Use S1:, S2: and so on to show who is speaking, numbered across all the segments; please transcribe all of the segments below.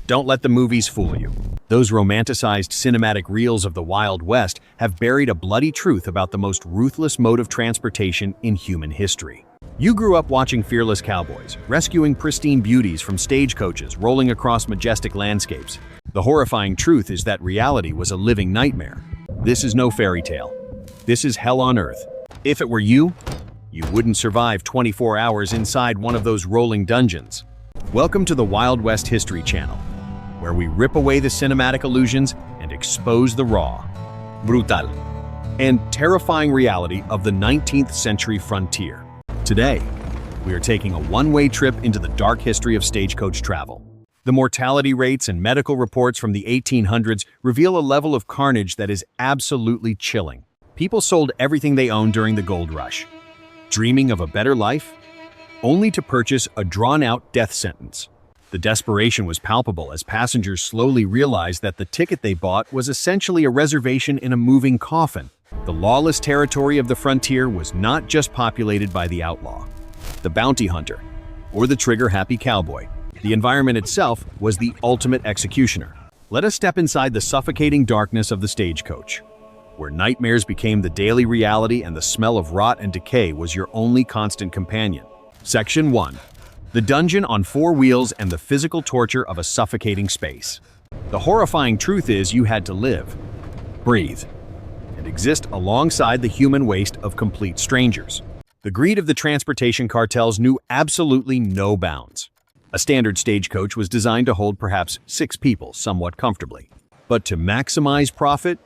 S1: Don't let the movies fool you. Those romanticized cinematic reels of the Wild West have buried a bloody truth about the most ruthless mode of transportation in human history. You grew up watching fearless cowboys, rescuing pristine beauties from stagecoaches, rolling across majestic landscapes. The horrifying truth is that reality was a living nightmare. This is no fairy tale. This is hell on earth. If it were you, you wouldn't survive 24 hours inside one of those rolling dungeons. Welcome to the Wild West History Channel, where we rip away the cinematic illusions and expose the raw, brutal, and terrifying reality of the 19th century frontier. Today, we are taking a one-way trip into the dark history of stagecoach travel. The mortality rates and medical reports from the 1800s reveal a level of carnage that is absolutely chilling. People sold everything they owned during the gold rush, dreaming of a better life, only to purchase a drawn-out death sentence. The desperation was palpable as passengers slowly realized that the ticket they bought was essentially a reservation in a moving coffin. The lawless territory of the frontier was not just populated by the outlaw, the bounty hunter, or the trigger-happy cowboy. The environment itself was the ultimate executioner. Let us step inside the suffocating darkness of the stagecoach, where nightmares became the daily reality and the smell of rot and decay was your only constant companion. Section 1. The dungeon on four wheels and the physical torture of a suffocating space. The horrifying truth is you had to live, breathe, and exist alongside the human waste of complete strangers. The greed of the transportation cartels knew absolutely no bounds. A standard stagecoach was designed to hold perhaps 6 people somewhat comfortably. But to maximize profit,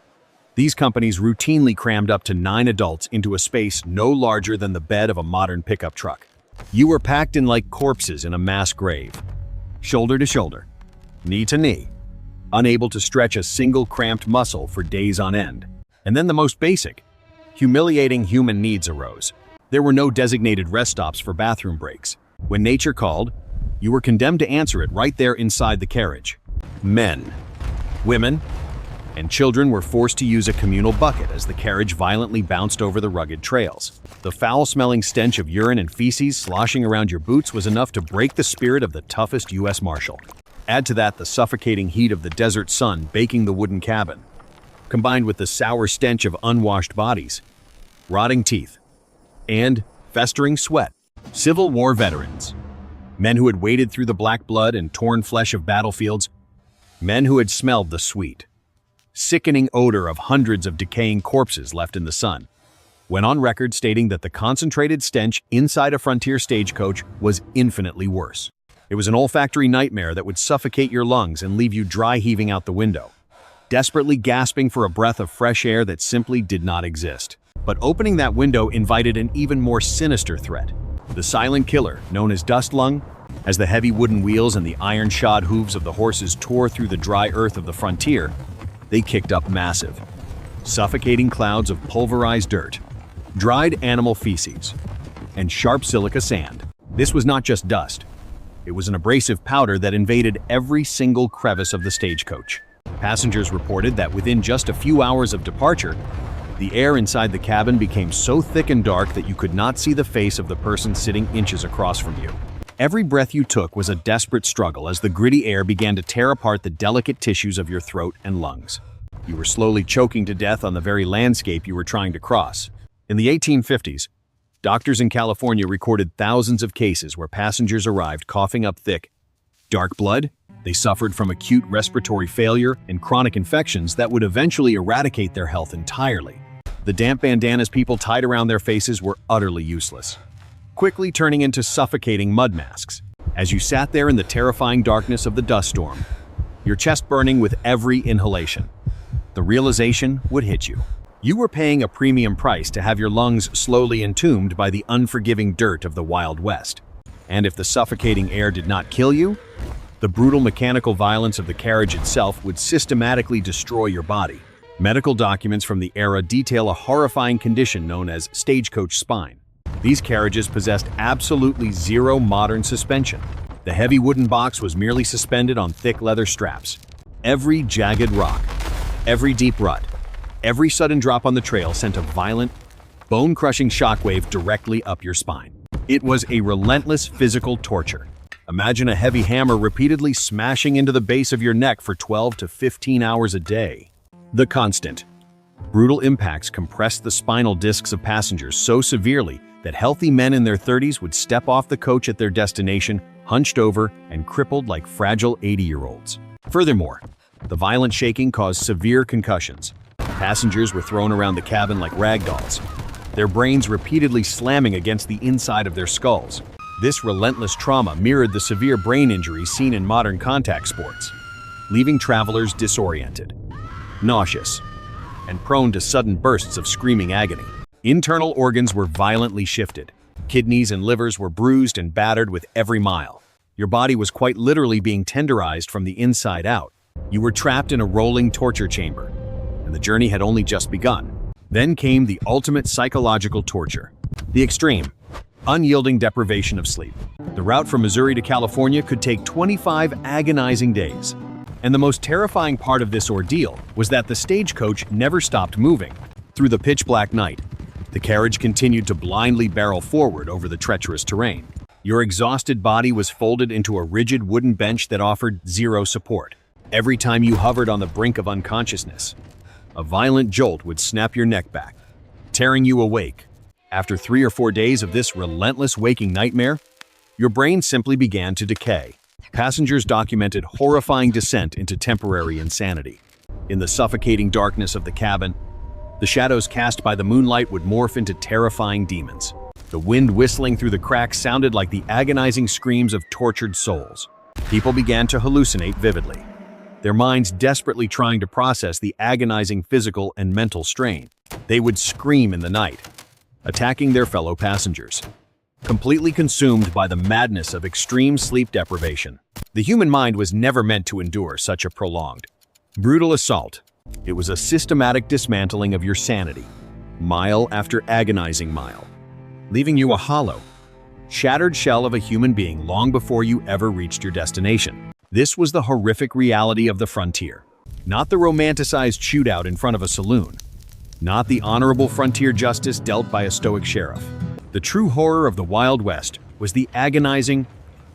S1: these companies routinely crammed up to 9 adults into a space no larger than the bed of a modern pickup truck. You were packed in like corpses in a mass grave, shoulder to shoulder, knee to knee, unable to stretch a single cramped muscle for days on end. And then the most basic, humiliating human needs arose. There were no designated rest stops for bathroom breaks. When nature called, you were condemned to answer it right there inside the carriage. Men, women, and children were forced to use a communal bucket as the carriage violently bounced over the rugged trails. The foul-smelling stench of urine and feces sloshing around your boots was enough to break the spirit of the toughest U.S. Marshal. Add to that the suffocating heat of the desert sun baking the wooden cabin, combined with the sour stench of unwashed bodies, rotting teeth, and festering sweat. Civil War veterans, men who had waded through the black blood and torn flesh of battlefields, men who had smelled the sweet, sickening odor of hundreds of decaying corpses left in the sun, went on record stating that the concentrated stench inside a frontier stagecoach was infinitely worse. It was an olfactory nightmare that would suffocate your lungs and leave you dry heaving out the window, desperately gasping for a breath of fresh air that simply did not exist. But opening that window invited an even more sinister threat. The silent killer, known as dust lung, as the heavy wooden wheels and the iron-shod hooves of the horses tore through the dry earth of the frontier, they kicked up massive, suffocating clouds of pulverized dirt, dried animal feces, and sharp silica sand. This was not just dust. It was an abrasive powder that invaded every single crevice of the stagecoach. Passengers reported that within just a few hours of departure, the air inside the cabin became so thick and dark that you could not see the face of the person sitting inches across from you. Every breath you took was a desperate struggle as the gritty air began to tear apart the delicate tissues of your throat and lungs. You were slowly choking to death on the very landscape you were trying to cross. In the 1850s, doctors in California recorded thousands of cases where passengers arrived coughing up thick, dark blood. They suffered from acute respiratory failure and chronic infections that would eventually eradicate their health entirely. The damp bandanas people tied around their faces were utterly useless, quickly turning into suffocating mud masks. As you sat there in the terrifying darkness of the dust storm, your chest burning with every inhalation, the realization would hit you. You were paying a premium price to have your lungs slowly entombed by the unforgiving dirt of the Wild West. And if the suffocating air did not kill you, the brutal mechanical violence of the carriage itself would systematically destroy your body. Medical documents from the era detail a horrifying condition known as stagecoach spine. These carriages possessed absolutely zero modern suspension. The heavy wooden box was merely suspended on thick leather straps. Every jagged rock, every deep rut, every sudden drop on the trail sent a violent, bone-crushing shockwave directly up your spine. It was a relentless physical torture. Imagine a heavy hammer repeatedly smashing into the base of your neck for 12 to 15 hours a day. The constant, brutal impacts compressed the spinal discs of passengers so severely that healthy men in their 30s would step off the coach at their destination, hunched over and crippled like fragile 80-year-olds. Furthermore, the violent shaking caused severe concussions. Passengers were thrown around the cabin like rag dolls, their brains repeatedly slamming against the inside of their skulls. This relentless trauma mirrored the severe brain injuries seen in modern contact sports, leaving travelers disoriented, nauseous, and prone to sudden bursts of screaming agony. Internal organs were violently shifted. Kidneys and livers were bruised and battered with every mile. Your body was quite literally being tenderized from the inside out. You were trapped in a rolling torture chamber, and the journey had only just begun. Then came the ultimate psychological torture, the extreme, unyielding deprivation of sleep. The route from Missouri to California could take 25 agonizing days. And the most terrifying part of this ordeal was that the stagecoach never stopped moving. Through the pitch-black night, the carriage continued to blindly barrel forward over the treacherous terrain. Your exhausted body was folded into a rigid wooden bench that offered zero support. Every time you hovered on the brink of unconsciousness, a violent jolt would snap your neck back, tearing you awake. After 3 or 4 days of this relentless waking nightmare, your brain simply began to decay. Passengers documented horrifying descent into temporary insanity. In the suffocating darkness of the cabin, the shadows cast by the moonlight would morph into terrifying demons. The wind whistling through the cracks sounded like the agonizing screams of tortured souls. People began to hallucinate vividly, their minds desperately trying to process the agonizing physical and mental strain. They would scream in the night, attacking their fellow passengers, completely consumed by the madness of extreme sleep deprivation. The human mind was never meant to endure such a prolonged, brutal assault. It was a systematic dismantling of your sanity, mile after agonizing mile, leaving you a hollow, shattered shell of a human being long before you ever reached your destination. This was the horrific reality of the frontier, not the romanticized shootout in front of a saloon, not the honorable frontier justice dealt by a stoic sheriff. The true horror of the Wild West was the agonizing,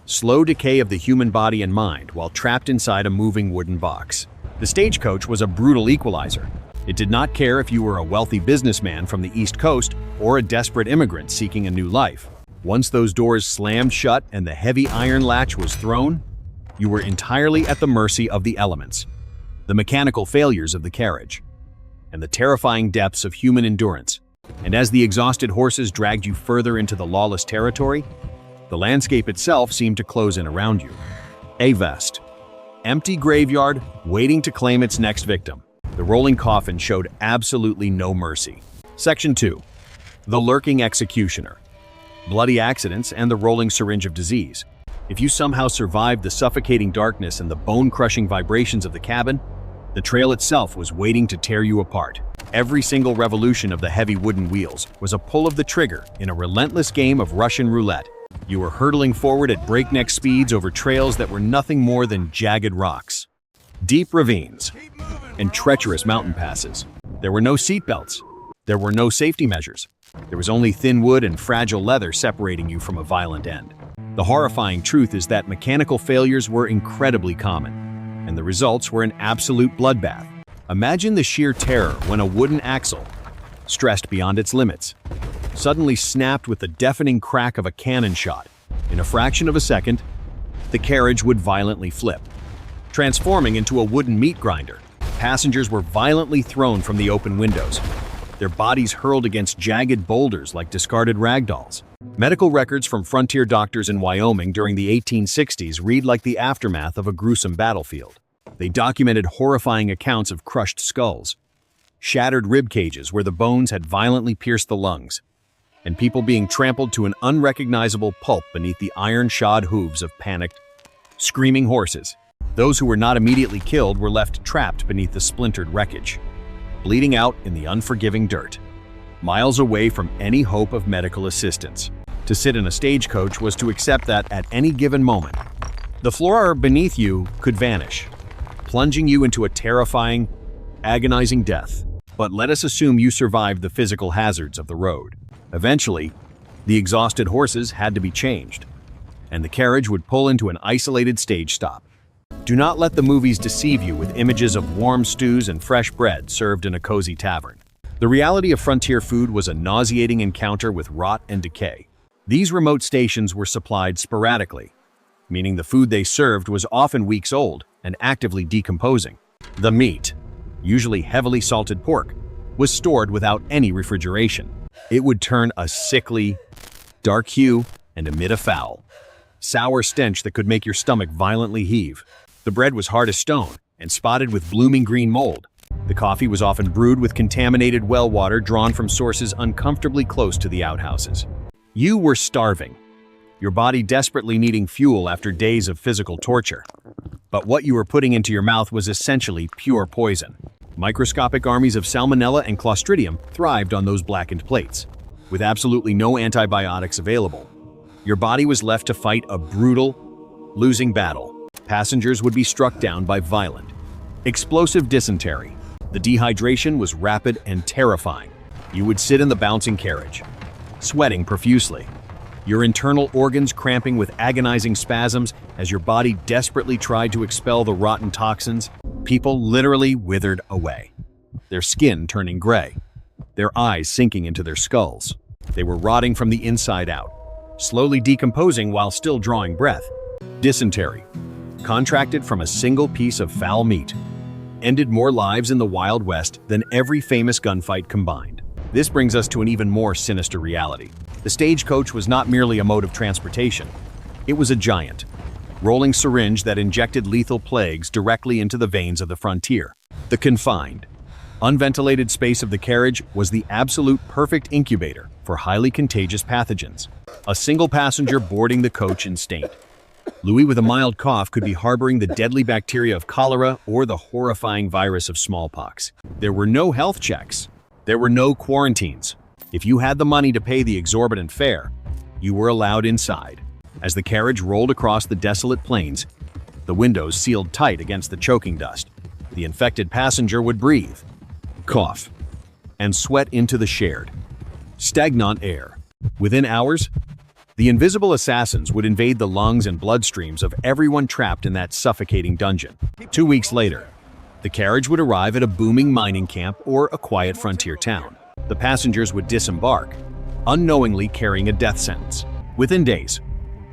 S1: slow decay of the human body and mind while trapped inside a moving wooden box. The stagecoach was a brutal equalizer. It did not care if you were a wealthy businessman from the East Coast or a desperate immigrant seeking a new life. Once those doors slammed shut and the heavy iron latch was thrown, you were entirely at the mercy of the elements, the mechanical failures of the carriage, and the terrifying depths of human endurance. And as the exhausted horses dragged you further into the lawless territory, the landscape itself seemed to close in around you. A vast, empty graveyard waiting to claim its next victim. The rolling coffin showed absolutely no mercy. Section 2. The Lurking Executioner. Bloody accidents and the rolling syringe of disease. If you somehow survived the suffocating darkness and the bone-crushing vibrations of the cabin, the trail itself was waiting to tear you apart. Every single revolution of the heavy wooden wheels was a pull of the trigger in a relentless game of Russian roulette. You were hurtling forward at breakneck speeds over trails that were nothing more than jagged rocks, deep ravines, and treacherous mountain passes. There were no seatbelts. There were no safety measures. There was only thin wood and fragile leather separating you from a violent end. The horrifying truth is that mechanical failures were incredibly common, and the results were an absolute bloodbath. Imagine the sheer terror when a wooden axle, stressed beyond its limits, suddenly snapped with the deafening crack of a cannon shot. In a fraction of a second, the carriage would violently flip, transforming into a wooden meat grinder. Passengers were violently thrown from the open windows, their bodies hurled against jagged boulders like discarded ragdolls. Medical records from frontier doctors in Wyoming during the 1860s read like the aftermath of a gruesome battlefield. They documented horrifying accounts of crushed skulls, shattered rib cages where the bones had violently pierced the lungs, and people being trampled to an unrecognizable pulp beneath the iron-shod hooves of panicked, screaming horses. Those who were not immediately killed were left trapped beneath the splintered wreckage, bleeding out in the unforgiving dirt, miles away from any hope of medical assistance. To sit in a stagecoach was to accept that at any given moment, the floor beneath you could vanish, plunging you into a terrifying, agonizing death. But let us assume you survived the physical hazards of the road. Eventually, the exhausted horses had to be changed. and the carriage would pull into an isolated stage stop. Do not let the movies deceive you with images of warm stews and fresh bread served in a cozy tavern. The reality of frontier food was a nauseating encounter with rot and decay. These remote stations were supplied sporadically, meaning the food they served was often weeks old and actively decomposing. The meat, usually heavily salted pork, was stored without any refrigeration. It would turn a sickly, dark hue and emit a foul, sour stench that could make your stomach violently heave. The bread was hard as stone and spotted with blooming green mold. The coffee was often brewed with contaminated well water drawn from sources uncomfortably close to the outhouses. You were starving, your body desperately needing fuel after days of physical torture. But what you were putting into your mouth was essentially pure poison. Microscopic armies of Salmonella and Clostridium thrived on those blackened plates. With absolutely no antibiotics available, your body was left to fight a brutal, losing battle. Passengers would be struck down by violent, explosive dysentery. The dehydration was rapid and terrifying. You would sit in the bouncing carriage, sweating profusely, your internal organs cramping with agonizing spasms as your body desperately tried to expel the rotten toxins. People literally withered away, their skin turning gray, their eyes sinking into their skulls. They were rotting from the inside out, slowly decomposing while still drawing breath. Dysentery, contracted from a single piece of foul meat, ended more lives in the Wild West than every famous gunfight combined. This brings us to an even more sinister reality. The stagecoach was not merely a mode of transportation. It was a giant, rolling syringe that injected lethal plagues directly into the veins of the frontier. The confined, unventilated space of the carriage was the absolute perfect incubator for highly contagious pathogens. A single passenger boarding the coach instinct. Louis with a mild cough could be harboring the deadly bacteria of cholera or the horrifying virus of smallpox. There were no health checks. There were no quarantines. If you had the money to pay the exorbitant fare, you were allowed inside. As the carriage rolled across the desolate plains, the windows sealed tight against the choking dust. The infected passenger would breathe, cough, and sweat into the shared, stagnant air. Within hours, the invisible assassins would invade the lungs and bloodstreams of everyone trapped in that suffocating dungeon. 2 weeks later, the carriage would arrive at a booming mining camp or a quiet frontier town. The passengers would disembark, unknowingly carrying a death sentence. Within days,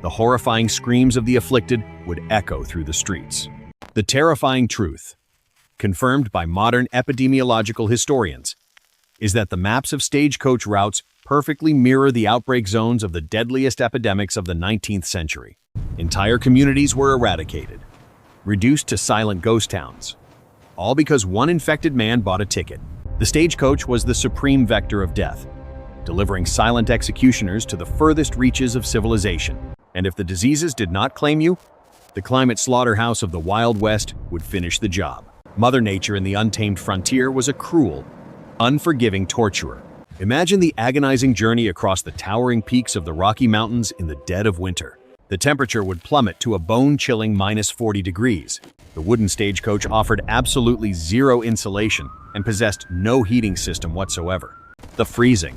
S1: the horrifying screams of the afflicted would echo through the streets. The terrifying truth, confirmed by modern epidemiological historians, is that the maps of stagecoach routes perfectly mirror the outbreak zones of the deadliest epidemics of the 19th century. Entire communities were eradicated, reduced to silent ghost towns, all because one infected man bought a ticket. The stagecoach was the supreme vector of death, delivering silent executioners to the furthest reaches of civilization. And if the diseases did not claim you, the climate slaughterhouse of the Wild West would finish the job. Mother Nature in the untamed frontier was a cruel, unforgiving torturer. Imagine the agonizing journey across the towering peaks of the Rocky Mountains in the dead of winter. The temperature would plummet to a bone-chilling -40 degrees. The wooden stagecoach offered absolutely zero insulation and possessed no heating system whatsoever. The freezing,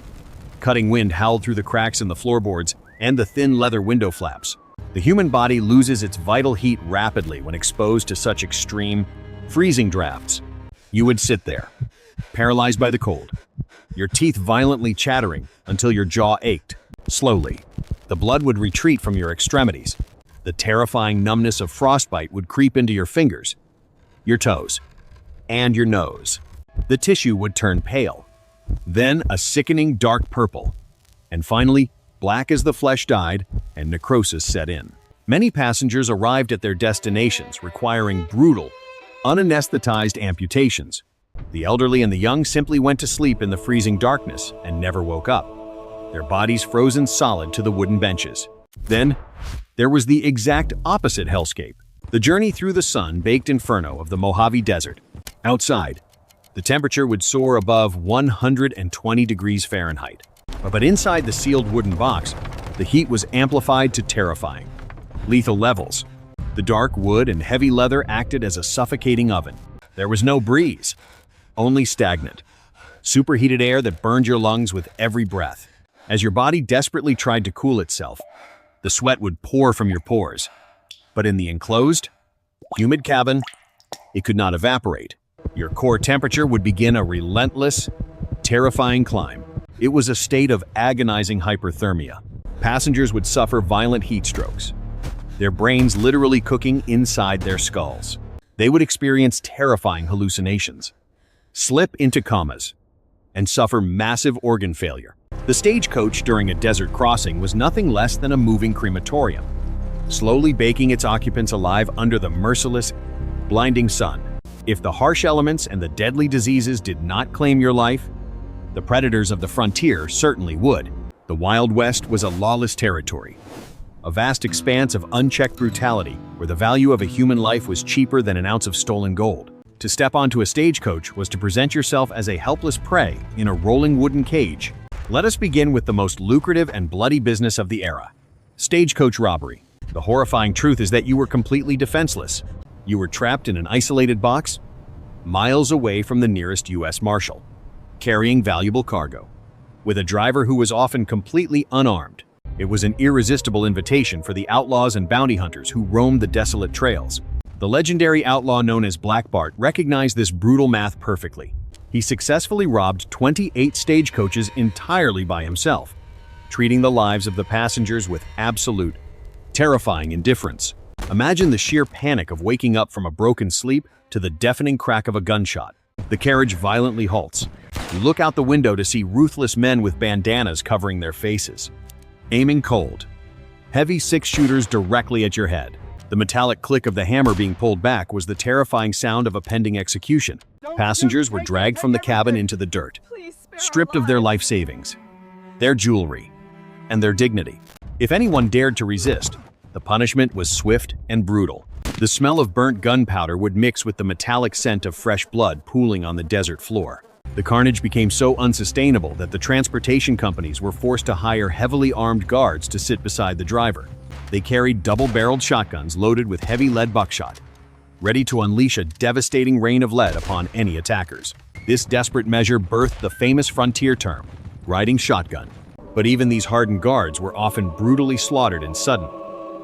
S1: cutting wind howled through the cracks in the floorboards and the thin leather window flaps. The human body loses its vital heat rapidly when exposed to such extreme, freezing drafts. You would sit there, paralyzed by the cold, your teeth violently chattering until your jaw ached. Slowly, the blood would retreat from your extremities. The terrifying numbness of frostbite would creep into your fingers, your toes, and your nose. The tissue would turn pale, then a sickening dark purple, and finally, black as the flesh died and necrosis set in. Many passengers arrived at their destinations requiring brutal, unanesthetized amputations. The elderly and the young simply went to sleep in the freezing darkness and never woke up, their bodies frozen solid to the wooden benches. Then, there was the exact opposite hellscape, the journey through the sun-baked inferno of the Mojave Desert. Outside, the temperature would soar above 120 degrees Fahrenheit. But inside the sealed wooden box, the heat was amplified to terrifying, lethal levels. The dark wood and heavy leather acted as a suffocating oven. There was no breeze, only stagnant, superheated air that burned your lungs with every breath. As your body desperately tried to cool itself, The sweat would pour from your pores. But in the enclosed, humid cabin, it could not evaporate. Your core temperature would begin a relentless, terrifying climb. It was a state of agonizing hyperthermia. Passengers would suffer violent heat strokes, their brains literally cooking inside their skulls. They would experience terrifying hallucinations, slip into comas, and suffer massive organ failure. The stagecoach during a desert crossing was nothing less than a moving crematorium, slowly baking its occupants alive under the merciless, blinding sun. If the harsh elements and the deadly diseases did not claim your life, the predators of the frontier certainly would. The Wild West was a lawless territory, a vast expanse of unchecked brutality where the value of a human life was cheaper than an ounce of stolen gold. To step onto a stagecoach was to present yourself as a helpless prey in a rolling wooden cage. Let us begin with the most lucrative and bloody business of the era: stagecoach robbery. The horrifying truth is that you were completely defenseless. You were trapped in an isolated box, miles away from the nearest U.S. Marshal, carrying valuable cargo, with a driver who was often completely unarmed. It was an irresistible invitation for the outlaws and bounty hunters who roamed the desolate trails. The legendary outlaw known as Black Bart recognized this brutal math perfectly. He successfully robbed 28 stagecoaches entirely by himself, treating the lives of the passengers with absolute, terrifying indifference. Imagine the sheer panic of waking up from a broken sleep to the deafening crack of a gunshot. The carriage violently halts. You look out the window to see ruthless men with bandanas covering their faces, aiming cold, heavy six-shooters directly at your head. The metallic click of the hammer being pulled back was the terrifying sound of a pending execution. Passengers were dragged from the cabin into the dirt, stripped of their life savings, their jewelry, and their dignity. If anyone dared to resist, the punishment was swift and brutal. The smell of burnt gunpowder would mix with the metallic scent of fresh blood pooling on the desert floor. The carnage became so unsustainable that the transportation companies were forced to hire heavily armed guards to sit beside the driver. They carried double-barreled shotguns loaded with heavy lead buckshot, ready to unleash a devastating rain of lead upon any attackers. This desperate measure birthed the famous frontier term, riding shotgun. But even these hardened guards were often brutally slaughtered in sudden,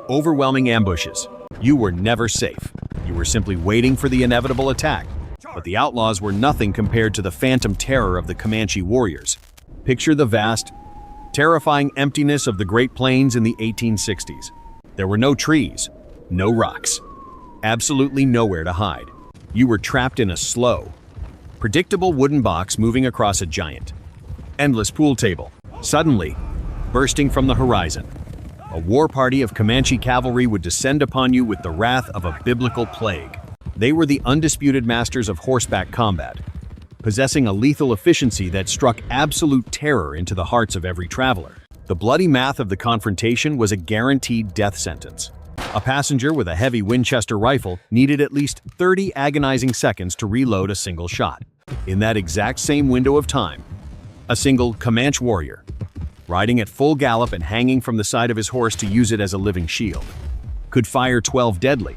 S1: overwhelming ambushes. You were never safe. You were simply waiting for the inevitable attack. But the outlaws were nothing compared to the phantom terror of the Comanche warriors. Picture the vast, terrifying emptiness of the Great Plains in the 1860s. There were no trees, no rocks, absolutely nowhere to hide. You were trapped in a slow, predictable wooden box moving across a giant, endless pool table. Suddenly, bursting from the horizon, a war party of Comanche cavalry would descend upon you with the wrath of a biblical plague. They were the undisputed masters of horseback combat, possessing a lethal efficiency that struck absolute terror into the hearts of every traveler. The bloody math of the confrontation was a guaranteed death sentence. A passenger with a heavy Winchester rifle needed at least 30 agonizing seconds to reload a single shot. In that exact same window of time, a single Comanche warrior, riding at full gallop and hanging from the side of his horse to use it as a living shield, could fire 12 deadly,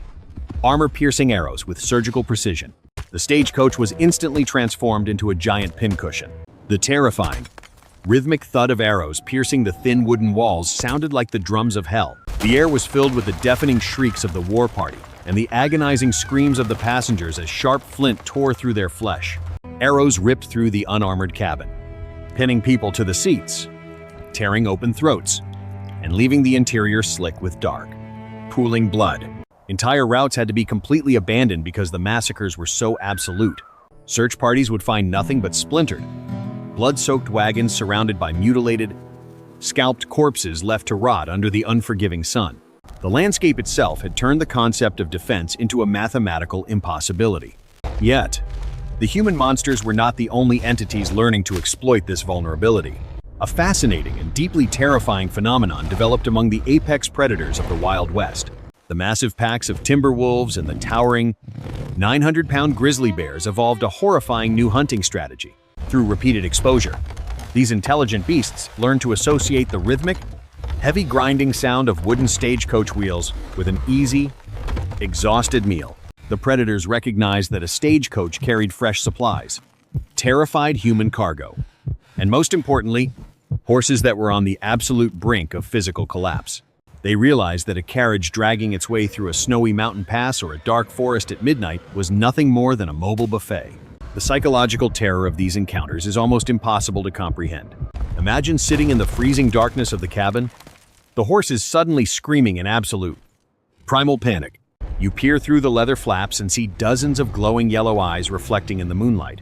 S1: armor-piercing arrows with surgical precision. The stagecoach was instantly transformed into a giant pincushion. The terrifying, rhythmic thud of arrows piercing the thin wooden walls sounded like the drums of hell. The air was filled with the deafening shrieks of the war party and the agonizing screams of the passengers as sharp flint tore through their flesh. Arrows ripped through the unarmored cabin, pinning people to the seats, tearing open throats, and leaving the interior slick with dark, pooling blood. Entire routes had to be completely abandoned because the massacres were so absolute. Search parties would find nothing but splintered, blood-soaked wagons surrounded by mutilated, scalped corpses left to rot under the unforgiving sun. The landscape itself had turned the concept of defense into a mathematical impossibility. Yet, the human monsters were not the only entities learning to exploit this vulnerability. A fascinating and deeply terrifying phenomenon developed among the apex predators of the Wild West. The massive packs of timber wolves and the towering, 900-pound grizzly bears evolved a horrifying new hunting strategy. Through repeated exposure, these intelligent beasts learned to associate the rhythmic, heavy grinding sound of wooden stagecoach wheels with an easy, exhausted meal. The predators recognized that a stagecoach carried fresh supplies, terrified human cargo, and most importantly, horses that were on the absolute brink of physical collapse. They realized that a carriage dragging its way through a snowy mountain pass or a dark forest at midnight was nothing more than a mobile buffet. The psychological terror of these encounters is almost impossible to comprehend. Imagine sitting in the freezing darkness of the cabin. The horse is suddenly screaming in absolute primal panic. You peer through the leather flaps and see dozens of glowing yellow eyes reflecting in the moonlight,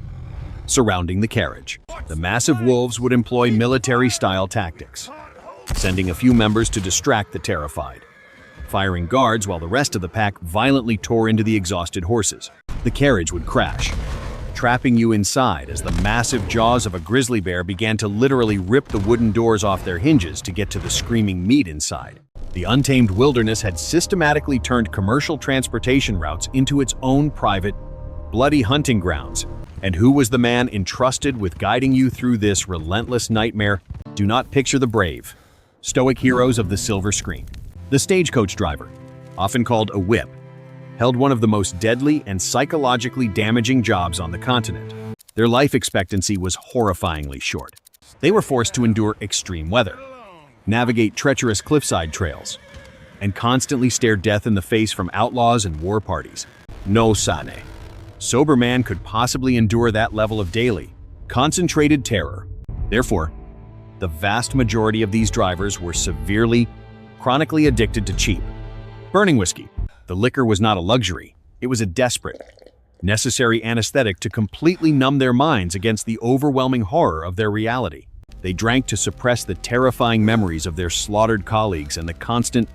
S1: surrounding the carriage. The massive wolves would employ military-style tactics, sending a few members to distract the terrified, firing guards while the rest of the pack violently tore into the exhausted horses. The carriage would crash, trapping you inside as the massive jaws of a grizzly bear began to literally rip the wooden doors off their hinges to get to the screaming meat inside. The untamed wilderness had systematically turned commercial transportation routes into its own private, bloody hunting grounds. And who was the man entrusted with guiding you through this relentless nightmare? Do not picture the brave, stoic heroes of the silver screen. The stagecoach driver, often called a whip, held one of the most deadly and psychologically damaging jobs on the continent. Their life expectancy was horrifyingly short. They were forced to endure extreme weather, navigate treacherous cliffside trails, and constantly stare death in the face from outlaws and war parties. No sane sober man could possibly endure that level of daily, concentrated terror. Therefore, the vast majority of these drivers were severely, chronically addicted to cheap, burning whiskey. The liquor was not a luxury, it was a desperate, necessary anesthetic to completely numb their minds against the overwhelming horror of their reality. They drank to suppress the terrifying memories of their slaughtered colleagues and the constant,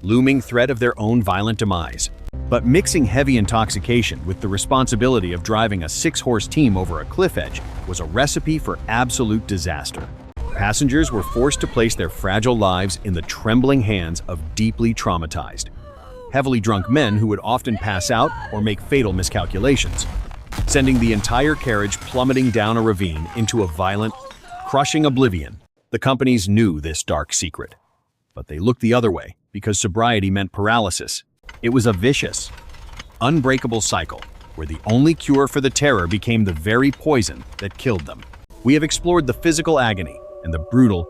S1: looming threat of their own violent demise. But mixing heavy intoxication with the responsibility of driving a 6-horse team over a cliff edge was a recipe for absolute disaster. Passengers were forced to place their fragile lives in the trembling hands of deeply traumatized, heavily drunk men who would often pass out or make fatal miscalculations, sending the entire carriage plummeting down a ravine into a violent, crushing oblivion. The companies knew this dark secret, but they looked the other way because sobriety meant paralysis. It was a vicious, unbreakable cycle where the only cure for the terror became the very poison that killed them. We have explored the physical agony and the brutal,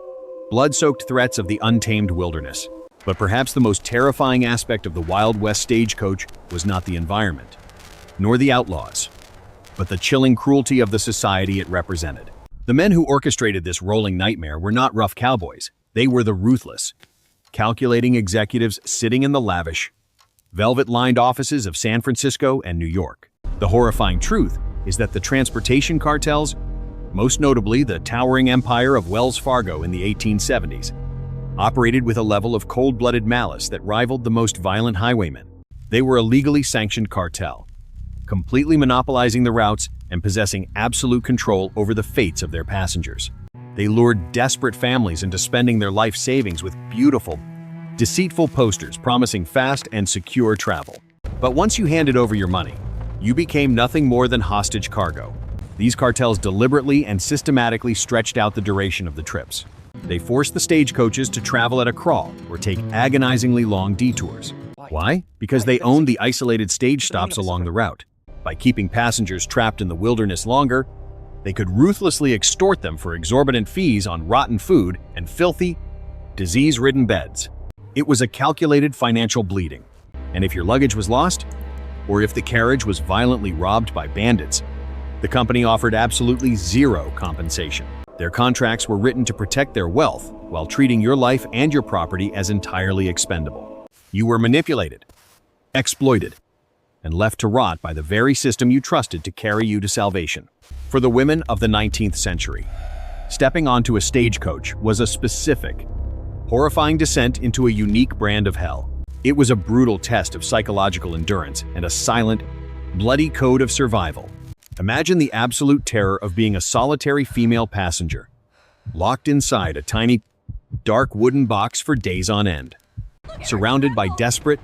S1: blood-soaked threats of the untamed wilderness. But perhaps the most terrifying aspect of the Wild West stagecoach was not the environment, nor the outlaws, but the chilling cruelty of the society it represented. The men who orchestrated this rolling nightmare were not rough cowboys. They were the ruthless, calculating executives sitting in the lavish, velvet-lined offices of San Francisco and New York. The horrifying truth is that the transportation cartels, most notably the towering empire of Wells Fargo in the 1870s, operated with a level of cold-blooded malice that rivaled the most violent highwaymen. They were a legally sanctioned cartel, completely monopolizing the routes and possessing absolute control over the fates of their passengers. They lured desperate families into spending their life savings with beautiful, deceitful posters promising fast and secure travel. But once you handed over your money, you became nothing more than hostage cargo. These cartels deliberately and systematically stretched out the duration of the trips. They forced the stagecoaches to travel at a crawl or take agonizingly long detours. Why? Because they owned the isolated stage stops along the route. By keeping passengers trapped in the wilderness longer, they could ruthlessly extort them for exorbitant fees on rotten food and filthy, disease-ridden beds. It was a calculated financial bleeding, and if your luggage was lost, or if the carriage was violently robbed by bandits, the company offered absolutely zero compensation. Their contracts were written to protect their wealth while treating your life and your property as entirely expendable. You were manipulated, exploited, and left to rot by the very system you trusted to carry you to salvation. For the women of the 19th century, stepping onto a stagecoach was a specific, horrifying descent into a unique brand of hell. It was a brutal test of psychological endurance and a silent, bloody code of survival. Imagine the absolute terror of being a solitary female passenger, locked inside a tiny, dark wooden box for days on end, surrounded by desperate,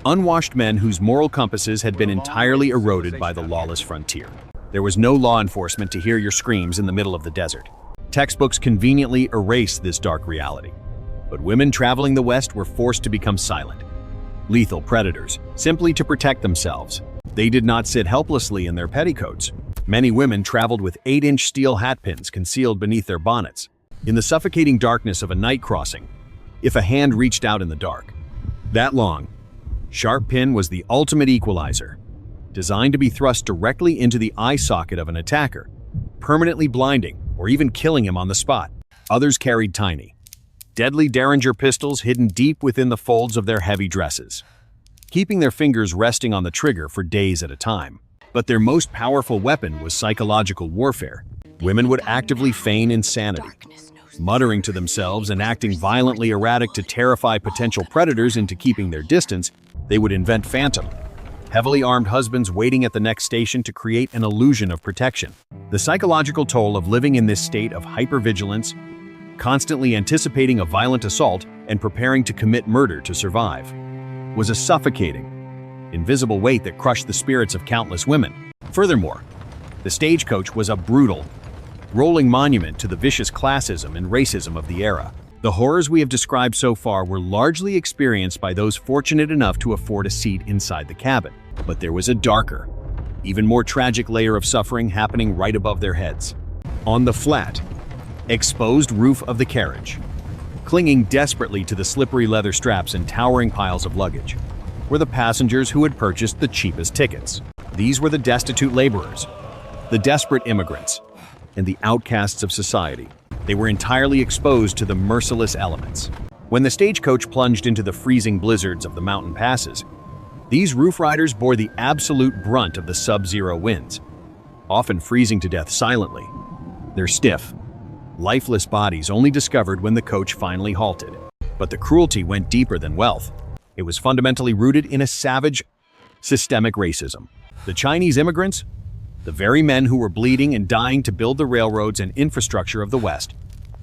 S1: unwashed men whose moral compasses had been entirely eroded by the lawless frontier. There was no law enforcement to hear your screams in the middle of the desert. Textbooks conveniently erased this dark reality. But women traveling the West were forced to become silent, lethal predators, simply to protect themselves. They did not sit helplessly in their petticoats. Many women traveled with 8-inch steel hat pins concealed beneath their bonnets. In the suffocating darkness of a night crossing, if a hand reached out in the dark. That long, sharp pin was the ultimate equalizer, designed to be thrust directly into the eye socket of an attacker, permanently blinding or even killing him on the spot. Others carried tiny, deadly derringer pistols hidden deep within the folds of their heavy dresses, keeping their fingers resting on the trigger for days at a time. But their most powerful weapon was psychological warfare. Women would actively feign insanity, muttering to themselves and acting violently erratic to terrify potential predators into keeping their distance. They would invent phantom, heavily armed husbands waiting at the next station to create an illusion of protection. The psychological toll of living in this state of hypervigilance, constantly anticipating a violent assault and preparing to commit murder to survive, was a suffocating, invisible weight that crushed the spirits of countless women. Furthermore, the stagecoach was a brutal, rolling monument to the vicious classism and racism of the era. The horrors we have described so far were largely experienced by those fortunate enough to afford a seat inside the cabin. But there was a darker, even more tragic layer of suffering happening right above their heads. On the flat, exposed roof of the carriage, clinging desperately to the slippery leather straps and towering piles of luggage, were the passengers who had purchased the cheapest tickets. These were the destitute laborers, the desperate immigrants, and the outcasts of society. They were entirely exposed to the merciless elements. When the stagecoach plunged into the freezing blizzards of the mountain passes, these roof riders bore the absolute brunt of the sub-zero winds, often freezing to death silently, their stiff, lifeless bodies only discovered when the coach finally halted. But the cruelty went deeper than wealth. It was fundamentally rooted in a savage, systemic racism. The Chinese immigrants, the very men who were bleeding and dying to build the railroads and infrastructure of the West,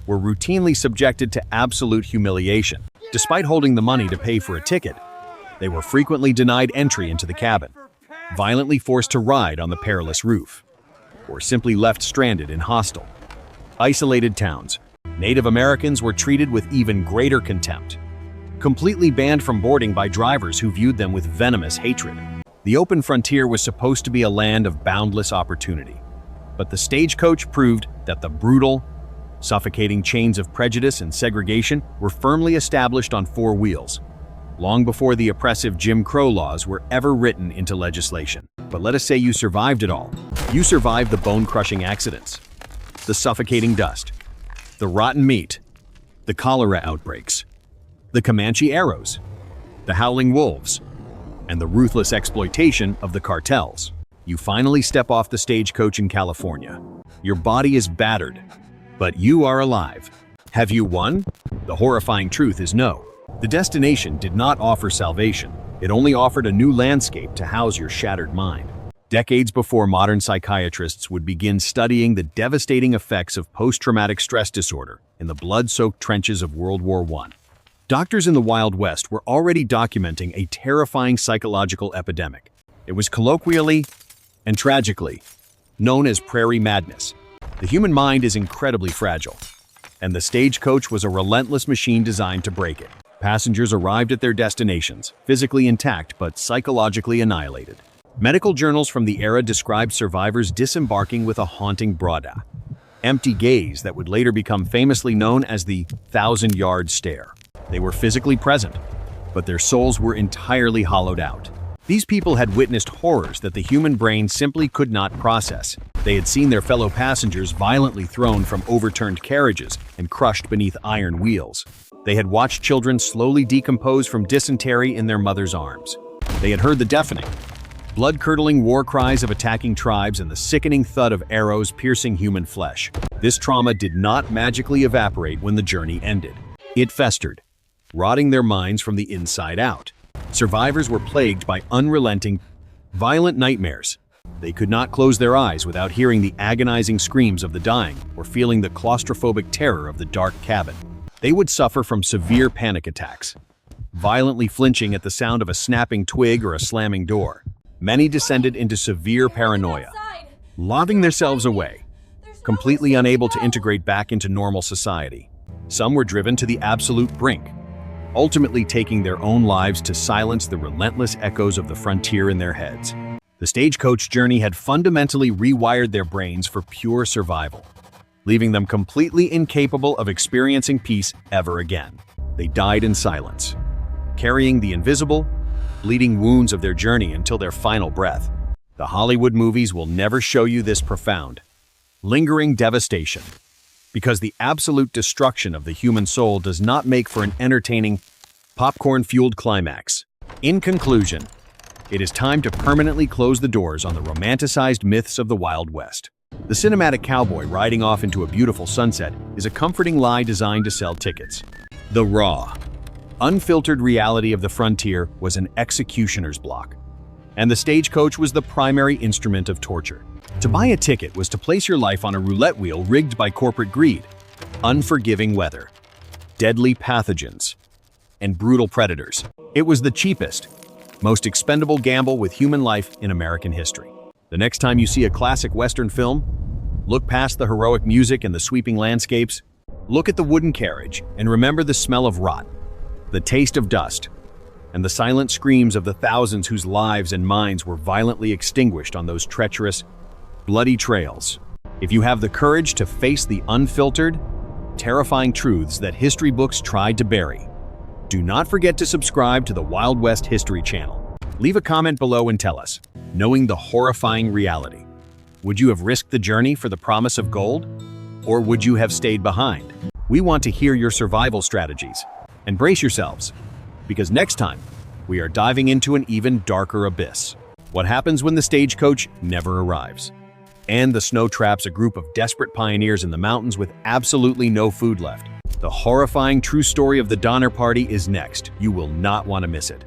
S1: were routinely subjected to absolute humiliation. Despite holding the money to pay for a ticket, they were frequently denied entry into the cabin, violently forced to ride on the perilous roof, or simply left stranded in hostile, isolated towns. Native Americans were treated with even greater contempt, completely banned from boarding by drivers who viewed them with venomous hatred. The open frontier was supposed to be a land of boundless opportunity, but the stagecoach proved that the brutal, suffocating chains of prejudice and segregation were firmly established on four wheels, long before the oppressive Jim Crow laws were ever written into legislation. But let us say you survived it all. You survived the bone-crushing accidents, the suffocating dust, the rotten meat, the cholera outbreaks, the Comanche arrows, the howling wolves, and the ruthless exploitation of the cartels. You finally step off the stagecoach in California. Your body is battered, but you are alive. Have you won? The horrifying truth is no. The destination did not offer salvation. It only offered a new landscape to house your shattered mind. Decades before modern psychiatrists would begin studying the devastating effects of post-traumatic stress disorder in the blood-soaked trenches of World War I, doctors in the Wild West were already documenting a terrifying psychological epidemic. It was colloquially and tragically known as Prairie Madness. The human mind is incredibly fragile, and the stagecoach was a relentless machine designed to break it. Passengers arrived at their destinations, physically intact but psychologically annihilated. Medical journals from the era described survivors disembarking with a haunting brada, empty gaze that would later become famously known as the 1,000-yard stare. They were physically present, but their souls were entirely hollowed out. These people had witnessed horrors that the human brain simply could not process. They had seen their fellow passengers violently thrown from overturned carriages and crushed beneath iron wheels. They had watched children slowly decompose from dysentery in their mother's arms. They had heard the deafening, blood-curdling war cries of attacking tribes and the sickening thud of arrows piercing human flesh. This trauma did not magically evaporate when the journey ended. It festered, rotting their minds from the inside out. Survivors were plagued by unrelenting, violent nightmares. They could not close their eyes without hearing the agonizing screams of the dying or feeling the claustrophobic terror of the dark cabin. They would suffer from severe panic attacks, violently flinching at the sound of a snapping twig or a slamming door. Many descended into severe paranoia, locking themselves away, completely unable to integrate back into normal society. Some were driven to the absolute brink, ultimately taking their own lives to silence the relentless echoes of the frontier in their heads. The stagecoach journey had fundamentally rewired their brains for pure survival, leaving them completely incapable of experiencing peace ever again. they died in silence, carrying the invisible, bleeding wounds of their journey until their final breath. The Hollywood movies will never show you this profound, lingering devastation, because the absolute destruction of the human soul does not make for an entertaining, popcorn-fueled climax. In conclusion, it is time to permanently close the doors on the romanticized myths of the Wild West. The cinematic cowboy riding off into a beautiful sunset is a comforting lie designed to sell tickets. The raw, unfiltered reality of the frontier was an executioner's block, and the stagecoach was the primary instrument of torture. To buy a ticket was to place your life on a roulette wheel rigged by corporate greed, unforgiving weather, deadly pathogens, and brutal predators. It was the cheapest, most expendable gamble with human life in American history. The next time you see a classic Western film, look past the heroic music and the sweeping landscapes, look at the wooden carriage and remember the smell of rot, the taste of dust, and the silent screams of the thousands whose lives and minds were violently extinguished on those treacherous, bloody trails. If you have the courage to face the unfiltered, terrifying truths that history books tried to bury, do not forget to subscribe to the Wild West History Channel. Leave a comment below and tell us, knowing the horrifying reality, would you have risked the journey for the promise of gold? Or would you have stayed behind? We want to hear your survival strategies. And brace yourselves, because next time, we are diving into an even darker abyss. What happens when the stagecoach never arrives? And the snow traps a group of desperate pioneers in the mountains with absolutely no food left. The horrifying true story of the Donner Party is next. You will not want to miss it.